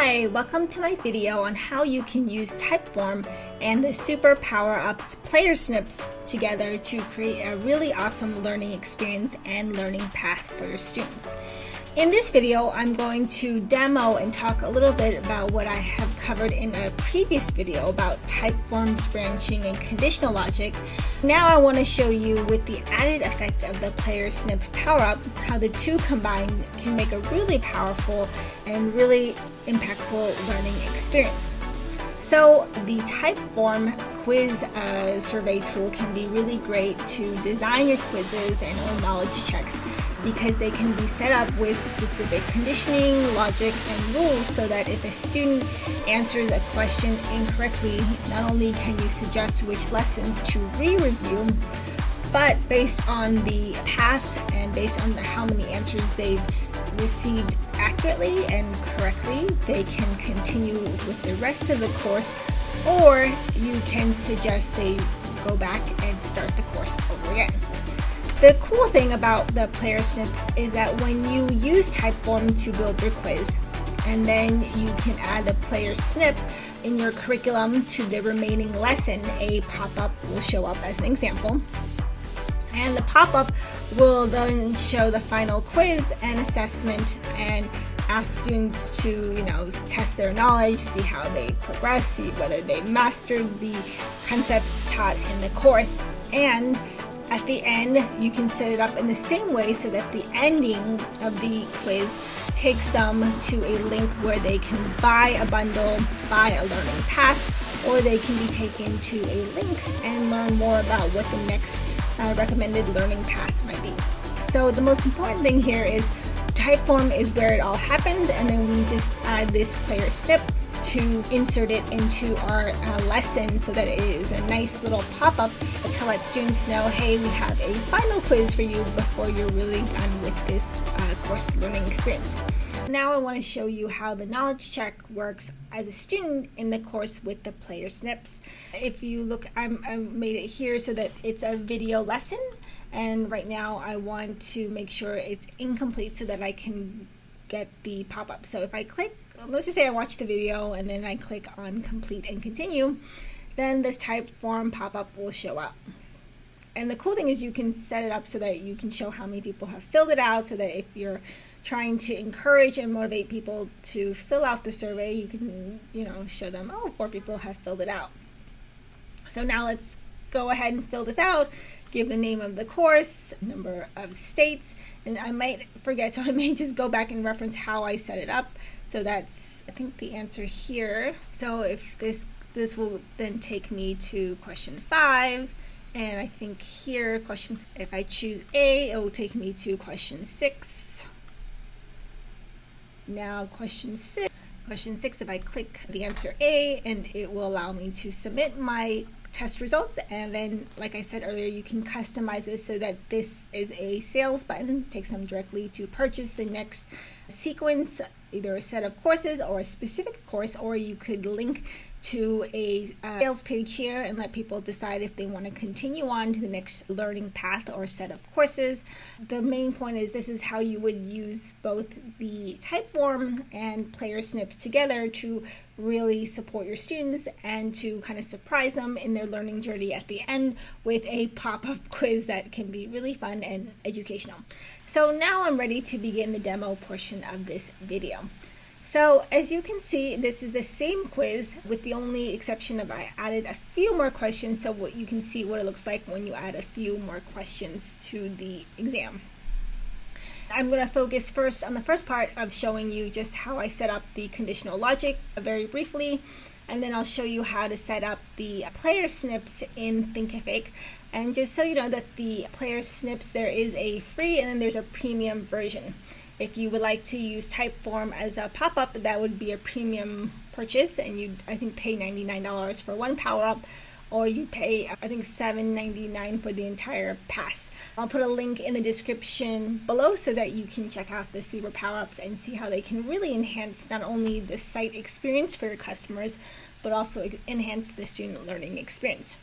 Hi, welcome to my video on how you can use Typeform and the Super Power-Ups Playersnips together to create a really awesome learning experience and learning path for your students. In this video, I'm going to demo and talk a little bit about what I have covered in a previous video about typeforms, branching, and conditional logic. Now I want to show you, with the added effect of the Playersnip Powerup, how the two combined can make a really powerful and really impactful learning experience. So the Typeform quiz survey tool can be really great to design your quizzes and own knowledge checks, because they can be set up with specific conditioning, logic, and rules, so that if a student answers a question incorrectly, not only can you suggest which lessons to re-review, but based on the path and based on how many answers they've received accurately and correctly, they can continue with the rest of the course, or you can suggest they go back and start the course over again. The cool thing about the Playersnips is that when you use Typeform to build your quiz, and then you can add a Playersnip in your curriculum to the remaining lesson, a pop-up will show up as an example. And the pop-up will then show the final quiz and assessment and ask students to, test their knowledge, see how they progress, see whether they mastered the concepts taught in the course. And at the end, you can set it up in the same way so that the ending of the quiz takes them to a link where they can buy a bundle, buy a learning path, or they can be taken to a link and learn more about what the next recommended learning path might be. So the most important thing here is Typeform is where it all happens, and then we just add this Playersnip to insert it into our lesson, so that it is a nice little pop-up to let students know, hey, we have a final quiz for you before you're really done with this course learning experience. Now I want to show you how the knowledge check works as a student in the course with the Playersnips. If you look, I made it here so that it's a video lesson, and right now I want to make sure it's incomplete so that I can get the pop-up. So if I click, let's just say I watch the video and then I click on complete and continue, then this Typeform pop-up will show up. And the cool thing is you can set it up so that you can show how many people have filled it out, so that if you're trying to encourage and motivate people to fill out the survey, you can, show them, oh, 4 people have filled it out. So now let's go ahead and fill this out. Give the name of the course, number of states, and I might forget, so I may just go back and reference how I set it up. So that's, I think, the answer here. So if this will then take me to question 5, and I think here, if I choose A, it will take me to question 6. Now question 6, if I click the answer A, and it will allow me to submit my test results. And then, like I said earlier, you can customize this so that this is a sales button, takes them directly to purchase the next sequence, either a set of courses or a specific course, or you could link to a sales page here and let people decide if they want to continue on to the next learning path or set of courses. The main point is this is how you would use both the Typeform and Playersnips together to really support your students and to kind of surprise them in their learning journey at the end with a pop-up quiz that can be really fun and educational. So now I'm ready to begin the demo portion of this video. So as you can see, this is the same quiz, with the only exception of I added a few more questions, so what you can see what it looks like when you add a few more questions to the exam. I'm going to focus first on the first part of showing you just how I set up the conditional logic very briefly, and then I'll show you how to set up the Playersnips in Thinkific. And just so you know that the Playersnips, there is a free and then there's a premium version. If you would like to use Typeform as a pop-up, that would be a premium purchase, and you'd, I think, pay $99 for one power-up, or you pay, I think, $7.99 for the entire pass. I'll put a link in the description below so that you can check out the Super Power-Ups and see how they can really enhance not only the site experience for your customers, but also enhance the student learning experience.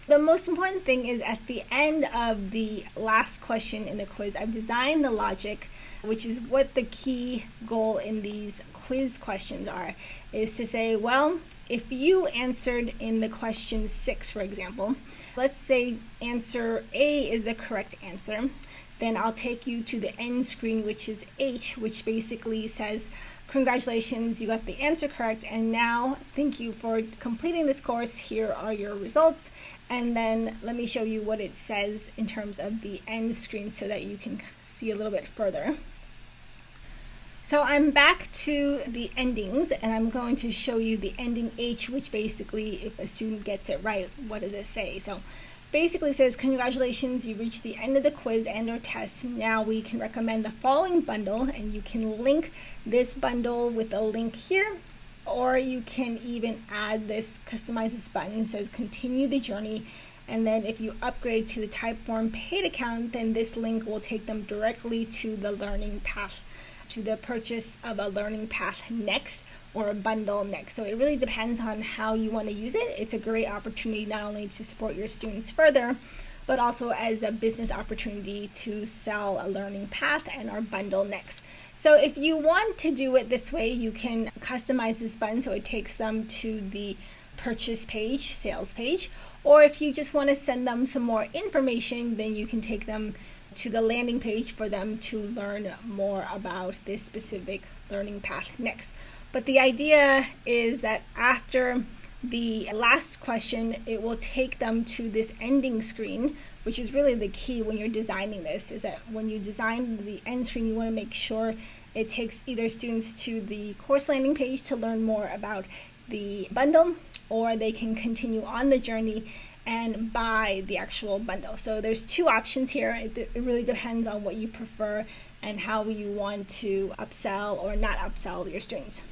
The most important thing is at the end of the last question in the quiz, I've designed the logic which is what the key goal in these quiz questions are, is to say, well, if you answered in the question 6, for example, let's say answer A is the correct answer, then I'll take you to the end screen, which is H, which basically says, congratulations, you got the answer correct, and now thank you for completing this course. Here are your results. And then let me show you what it says in terms of the end screen so that you can see a little bit further. So I'm back to the endings, and I'm going to show you the ending H, which basically, if a student gets it right, what does it say? So basically says, congratulations, you reached the end of the quiz and or test. Now we can recommend the following bundle, and you can link this bundle with a link here, or you can even add this, customize this button. It says continue the journey, and then if you upgrade to the Typeform paid account, then this link will take them directly to the learning path, to the purchase of a learning path next or a bundle next. So it really depends on how you want to use it. It's a great opportunity not only to support your students further, but also as a business opportunity to sell a learning path and our bundle next. So if you want to do it this way, you can customize this button so it takes them to the purchase page, sales page, or if you just want to send them some more information, then you can take them to the landing page for them to learn more about this specific learning path next. But the idea is that after the last question, it will take them to this ending screen, which is really the key when you're designing this, is that when you design the end screen, you want to make sure it takes either students to the course landing page to learn more about the bundle, or they can continue on the journey and buy the actual bundle. So there's two options here. It really depends on what you prefer and how you want to upsell or not upsell your students.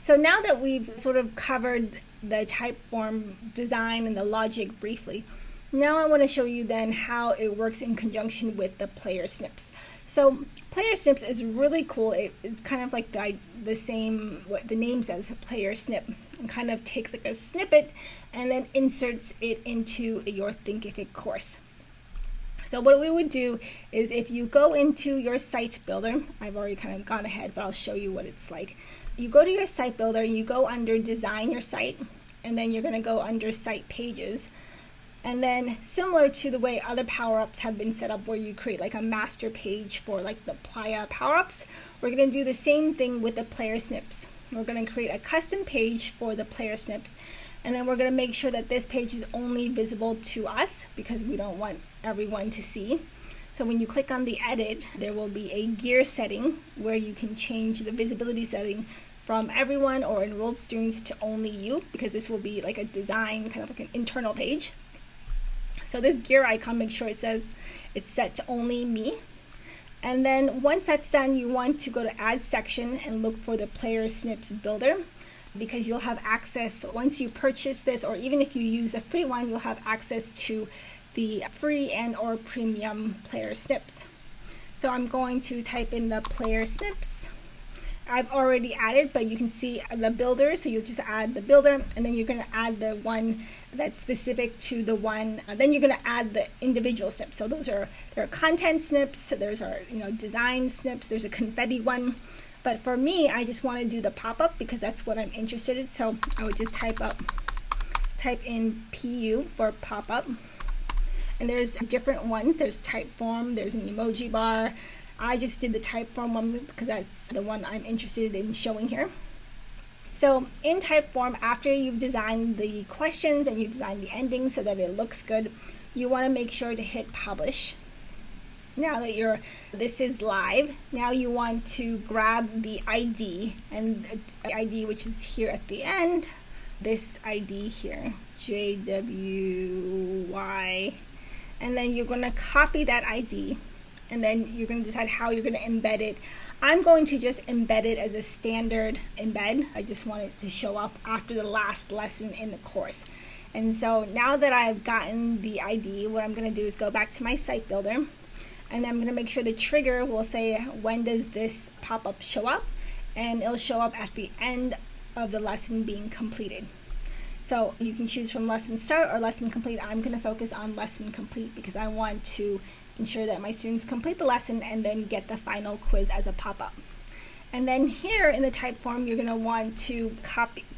So now that we've sort of covered the Typeform design and the logic briefly, now I want to show you then how it works in conjunction with the Playersnips. So Playersnips is really cool. It's kind of like the same, what the name says, Playersnip, and kind of takes like a snippet and then inserts it into your Thinkific course. So what we would do is if you go into your site builder, I've already kind of gone ahead, but I'll show you what it's like. You go to your site builder, you go under design your site, and then you're going to go under site pages. And then similar to the way other power-ups have been set up where you create like a master page for like the Playa power-ups, we're going to do the same thing with the Playersnips. We're going to create a custom page for the Playersnips, and then we're going to make sure that this page is only visible to us because we don't want everyone to see. So when you click on the edit, there will be a gear setting where you can change the visibility setting from everyone or enrolled students to only you, because this will be like a design, kind of like an internal page. So this gear icon, make sure it says it's set to only me. And then once that's done, you want to go to add section and look for the Playersnips builder, because you'll have access once you purchase this, or even if you use the free one, you'll have access to the free and or premium Playersnips. So I'm going to type in the Playersnips. I've already added, but you can see the builder, so you just add the builder, and then you're going to add the one that's specific to the one, then you're going to add the individual snips. So there are content snips, there's our design snips, there's a confetti one, but for me I just want to do the pop-up because that's what I'm interested in. So I would just type in PU for pop-up, and there's different ones. There's Typeform, there's an emoji bar. I just did the Typeform one because that's the one I'm interested in showing here. So in Typeform, after you've designed the questions and you've designed the endings so that it looks good, you want to make sure to hit publish. Now that this is live, now you want to grab the ID, and the ID which is here at the end, this ID here, JWY, and then you're going to copy that ID, and then you're going to decide how you're going to embed it. I'm going to just embed it as a standard embed. I just want it to show up after the last lesson in the course. And so now that I've gotten the ID, what I'm going to do is go back to my site builder, and I'm going to make sure the trigger will say when does this pop-up show up, and it'll show up at the end of the lesson being completed. So you can choose from lesson start or lesson complete. I'm going to focus on lesson complete because I want to ensure that my students complete the lesson and then get the final quiz as a pop-up. And then here in the Typeform, you're going to want to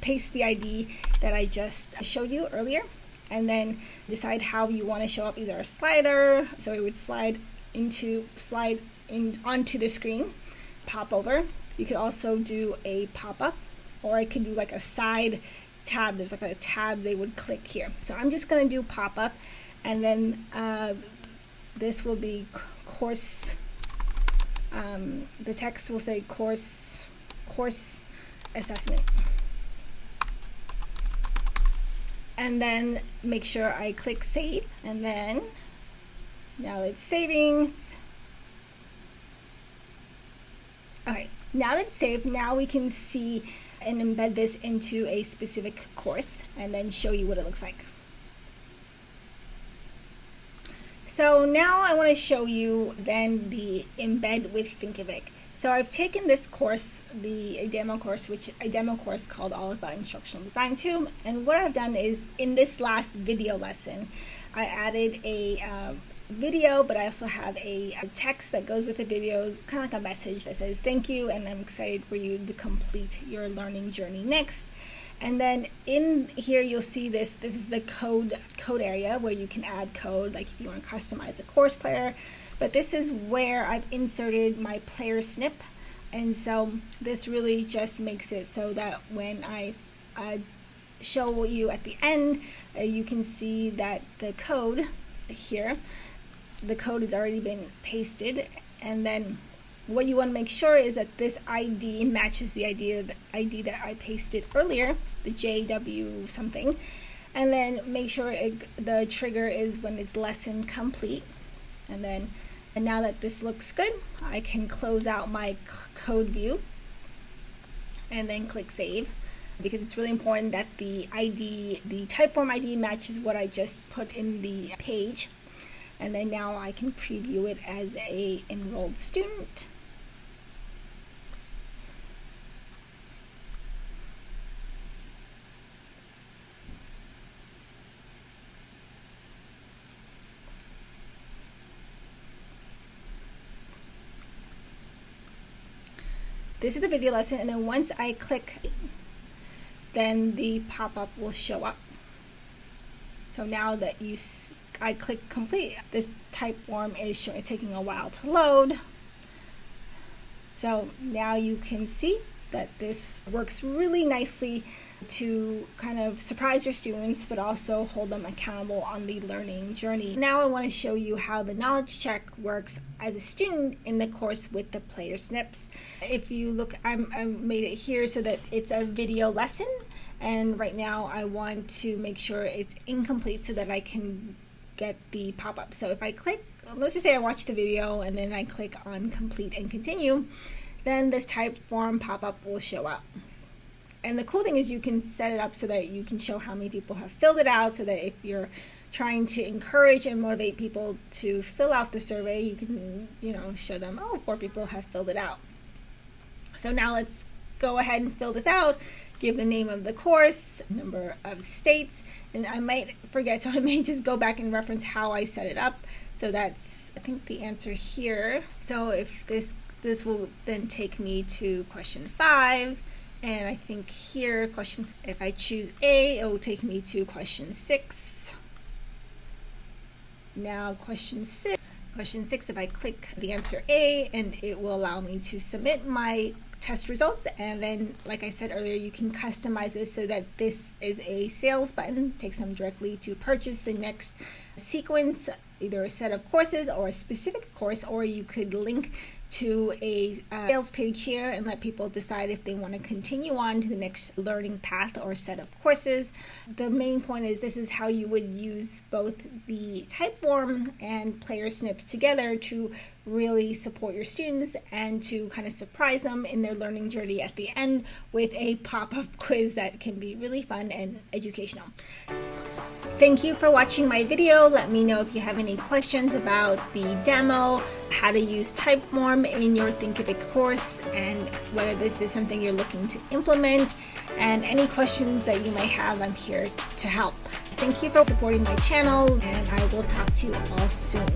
paste the ID that I just showed you earlier, and then decide how you want to show up, either a slider, so it would slide in onto the screen, pop over. You could also do a pop-up, or I could do like a side tab. There's like a tab they would click here. So I'm just going to do pop-up, and then this will be course. The text will say course assessment. And then make sure I click save, and then now it's saving. Okay, now that it's saved, now we can see and embed this into a specific course and then show you what it looks like. So now I want to show you then the embed with Thinkific. So I've taken this course, a demo course called All About Instructional Design 2, and what I've done is in this last video lesson, I added a video, but I also have a text that goes with the video, kind of like a message that says thank you, and I'm excited for you to complete your learning journey next. And then in here you'll see this is the code area where you can add code, like if you want to customize the course player. But this is where I've inserted my player snip, and so this really just makes it so that when I show you at the end, you can see that the code here, the code has already been pasted, and then what you want to make sure is that this ID matches the ID that I pasted earlier, the JW something, and then make sure the trigger is when it's lesson complete. And now that this looks good, I can close out my code view and then click save, because it's really important that the Typeform ID matches what I just put in the page. And then now I can preview it as a enrolled student. This is the video lesson, and then once I click, then the pop-up will show up. So now that I click complete, this Typeform is taking a while to load. So now you can see that this works really nicely to kind of surprise your students, but also hold them accountable on the learning journey. Now I want to show you how the knowledge check works as a student in the course with the Playersnips. If you look, I made it here so that it's a video lesson, and right now I want to make sure it's incomplete so that I can get the pop-up. So if I click, let's just say I watch the video and then I click on complete and continue, then this Typeform pop-up will show up. And the cool thing is you can set it up so that you can show how many people have filled it out, so that if you're trying to encourage and motivate people to fill out the survey, you can, show them, oh, 4 people have filled it out. So now let's go ahead and fill this out, give the name of the course, number of states, and I might forget, so I may just go back and reference how I set it up. So that's, I think, the answer here. So if this will then take me to question 5. And I think here, if I choose A, it will take me to question 6. Now question 6, if I click the answer A, and it will allow me to submit my test results. And then, like I said earlier, you can customize this so that this is a sales button, takes them directly to purchase the next sequence, either a set of courses or a specific course, or you could link to a sales page here and let people decide if they want to continue on to the next learning path or set of courses. The main point is this is how you would use both the Typeform and Playersnips together to really support your students and to kind of surprise them in their learning journey at the end with a pop-up quiz that can be really fun and educational. Thank you for watching my video. Let me know if you have any questions about the demo, how to use Typeform in your Thinkific course, and whether this is something you're looking to implement, and any questions that you might have. I'm here to help. Thank you for supporting my channel, and I will talk to you all soon.